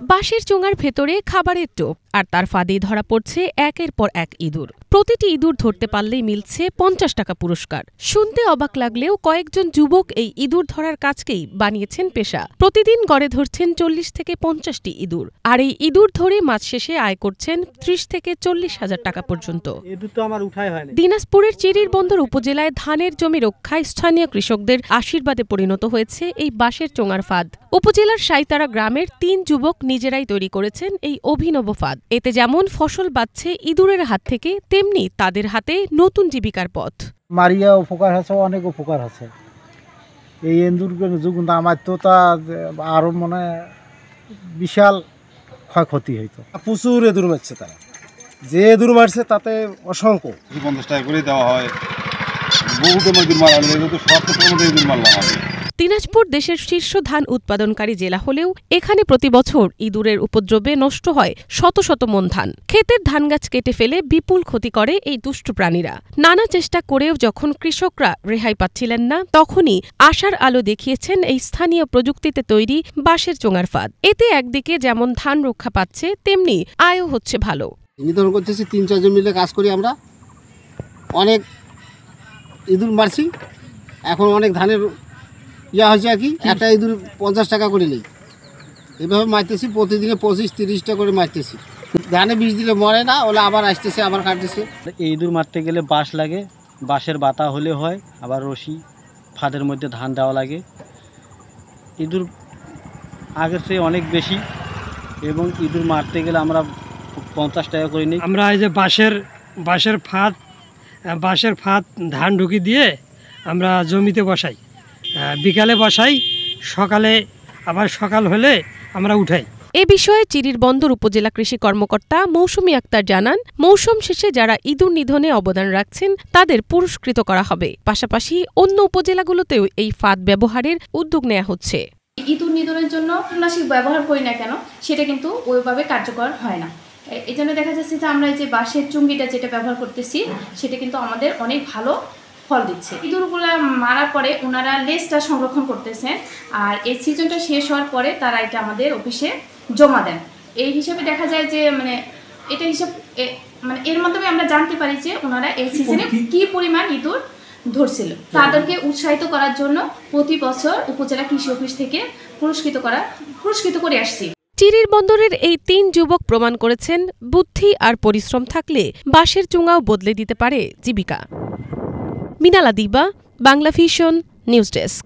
বাঁশের চোঙার ভেতরে খাবারের টোপ, আর তার ফাঁদেই ধরা পড়ছে একের পর এক ইঁদুর। প্রতিটি ইঁদুর ধরতে পারলেই মিলছে ৫০ টাকা পুরস্কার। শুনতে অবাক লাগলেও কয়েকজন যুবক এই ইঁদুর ধরার কাজকেই বানিয়েছেন পেশা। প্রতিদিন গড়ে ধরছেন ৪০ থেকে ৫০টি ইঁদুর, আর এই ইঁদুর ধরে মাস শেষে আয় করছেন ৩০ থেকে ৪০ হাজার টাকা পর্যন্ত। দিনাজপুরের চিরির বন্দর উপজেলায় ধানের জমি রক্ষায় স্থানীয় কৃষকদের আশীর্বাদে পরিণত হয়েছে এই বাঁশের চোঙার ফাঁদ। উপজেলার সাইতারা গ্রামের ৩ যুবক নিজেরাই তৈরি করেছেন এই অভিনব ফাঁদ। এতে যেমন ফসল বাঁচছে ইঁদুরের হাত থেকে, তেমনি তাদের হাতে নতুন জীবিকার পথ। মারিয়া উপকার আছে, অনেক উপকার আছে এই ইঁদুর যুগ। আমার তো তা আরো মনে বিশাল ক্ষয়ক্ষতি হইতো। প্রচুর ইঁদুর মারছে, তারা যে ইঁদুর মারছে তাতে অসংখ্য। 50 টাকা করে দেওয়া হয়। বহুতে ইঁদুর মারা হলে তো 70 ইঁদুর মারলাম আমি। দিনাজপুর দেশের শীর্ষ ধান উৎপাদনকারী জেলা হলেও এখানে প্রতি বছর ইঁদুরের উপদ্রবে নষ্ট হয় শত শত মন ধান। ক্ষেতের ধান গাছ কেটে ফেলে বিপুল ক্ষতি করে এই দুষ্টু প্রাণীরা। নানা চেষ্টা করেও যখন কৃষকরা রেহাই পাচ্ছিলেন না, তখনই আশার আলো দেখিয়েছেন এই স্থানীয় প্রযুক্তিতে তৈরি বাঁশের চোঙার ফাঁদ। এতে একদিকে যেমন ধান রক্ষা পাচ্ছে, তেমনি আয়ও হচ্ছে ভালো। নিধন করতেছি, ৩-৪ জন মিলে কাজ করি আমরা। অনেক ইঁদুর মারছি, এখন অনেক ধানের ইয়া হয়েছে আর কি। একটা ইঁদুর ৫০ টাকা করে নেই, এভাবে মারতেছি। প্রতিদিনে ২৫-৩০ টাকা করে মারতেছি। ধানে বীজ দিলে মরে না, ওরা আবার আসতেছে, আবার কাটতেছে। এই ইঁদুর মারতে গেলে বাঁশ লাগে, বাঁশের বাতা হলে হয়, আবার রশি ফাঁদের মধ্যে ধান দেওয়া লাগে। ইঁদুর আগের চেয়ে অনেক বেশি, এবং ইঁদুর মারতে গেলে আমরা ৫০ টাকা করে নিই। আমরা এই যে বাঁশের ফাঁদ ধান ঢুকি দিয়ে আমরা জমিতে বসাই, বিকালে বসাই, সকালে আবার সকাল হলে আমরা উঠাই। এ বিষয়ে চিরির বন্দর উপজেলা কৃষি কর্মকর্তা মৌসুমী আক্তার জানান, মৌসুম শেষে যারা ইঁদুর নিধনে অবদান রাখছেন তাদের পুরস্কৃত করা হবে। পাশাপাশি অন্য উপজেলাগুলোতেও এই ফাঁদ ব্যবহারের উদ্যোগ নেওয়া হচ্ছে। ইঁদুর নিধনের জন্য কীটনাশক ব্যবহার করি না কেন, সেটা কিন্তু ওইভাবে কার্যকর হয় না। এই জন্য দেখা যাচ্ছে যে আমরা এই যে বাঁশের চুঙ্গিটা যেটা ব্যবহার করতেছি, সেটা কিন্তু আমাদের অনেক ভালো ফল দিচ্ছে। ইঁদুরগুলো মারার পরে ওনারা লেজটা সংরক্ষণ করতেছেন, আর এই সিজনটা শেষ হওয়ার পরে তারা এটা আমাদের অফিসে জমা দেন। এই হিসাবে দেখা যায় যে এটা হিসাব এর মাধ্যমে আমরা জানতে পারি যে ওনারা এই সিজনে কি পরিমাণ ইঁদুর ধরছিল। তাদেরকে উৎসাহিত করার জন্য প্রতি বছর উপজেলা কৃষি অফিস থেকে পুরস্কৃত করে আসছি। চিরির বন্দরের এই ৩ যুবক প্রমাণ করেছেন, বুদ্ধি আর পরিশ্রম থাকলে বাঁশের চোঙাও বদলে দিতে পারে জীবিকা। মিনালা দিবা, বাংলা ভিশন নিউজ ডেস্ক।